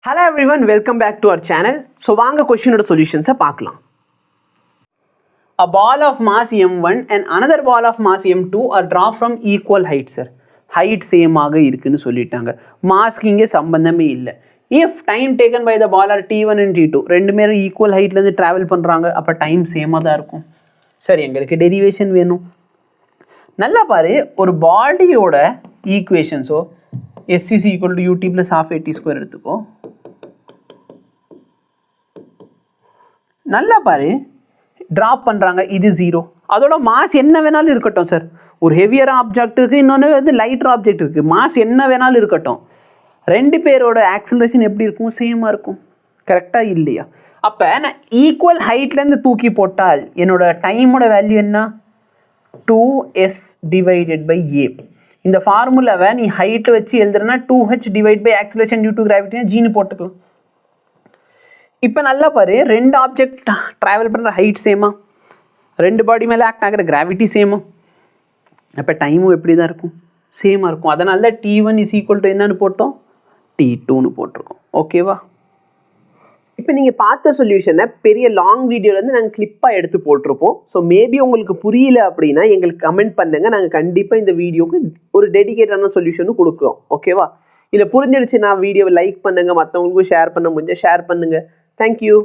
Hello everyone, welcome back to our channel. So வாங்க கொஸ்டினோட சொல்யூஷன்ஸை பார்க்கலாம். A ball of mass m1 and another ball of mass m2 are dropped from equal height, sir. Height same ஆக இருக்குன்னு சொல்லிட்டாங்க. Mask இங்கே சம்பந்தமே இல்லை. If time taken by the ball are t1 and t2 ரெண்டு பேரும் ஈக்குவல் ஹைட்லேருந்து ட்ராவல் பண்ணுறாங்க, அப்போ டைம் சேமாக தான் இருக்கும். சரி, எங்களுக்கு டெரிவேஷன் வேணும். நல்லா பாரு, ஒரு பாடியோட ஈக்குவேஷன்ஸோ s is equal to ut plus half at square எடுத்துக்கோ. நல்லா பாரு, ட்ராப் பண்ணுறாங்க, இது 0. அதோட மாஸ் என்ன வேணாலும் இருக்கட்டும் சார். ஒரு ஹெவியர் ஆப்ஜெக்ட் இருக்குது, இன்னொன்று வந்து லைட்டர் ஆப்ஜெக்ட் இருக்குது. மாஸ் என்ன வேணாலும் இருக்கட்டும், ரெண்டு பேரோட ஆக்சிலரேஷன் எப்படி இருக்கும்? சேமாக இருக்கும். கரெக்டாக இல்லையா? அப்போ நான் ஈக்குவல் ஹைட்லேருந்து தூக்கி போட்டால் என்னோட டைமோட வேல்யூ என்ன? 2s divided by a. இந்த ஃபார்முலாவை நீ ஹைட்டை வச்சு எழுதுறேன்னா 2h divide by acceleration due to கிராவிட்டினா ஜீனு போட்டுக்கலாம். இப்போ நல்லா பாரு, ரெண்டு ஆப்ஜெக்ட் ட்ராவல் பண்ணுற ஹைட் சேமா, ரெண்டு பாடி மேலே ஆக்ட் ஆகிற கிராவிட்டி சேமா, அப்போ டைமும் எப்படி தான் இருக்கும்? சேமாக இருக்கும். அதனால தான் t1 இஸ் ஈக்குவல் டு என்னன்னு போட்டோம்? t2ன்னு போட்டிருக்கோம். ஓகேவா? இப்போ நீங்கள் பார்த்த சொல்யூஷனை பெரிய லாங் வீடியோலேருந்து நாங்கள் கிளிப்பாக எடுத்து போட்டிருப்போம். ஸோ மேபி உங்களுக்கு புரியல அப்படின்னா எங்களுக்கு கமெண்ட் பண்ணுங்கள். நாங்கள் கண்டிப்பாக இந்த வீடியோவுக்கு ஒரு டெடிகேட்டான சொல்யூஷனும் கொடுக்குறோம். ஓகேவா? இல்லை புரிஞ்சிடுச்சுன்னா வீடியோவை லைக் பண்ணுங்கள், மற்றவங்களுக்கும் ஷேர் பண்ண முடிஞ்சால் ஷேர் பண்ணுங்கள். Thank you.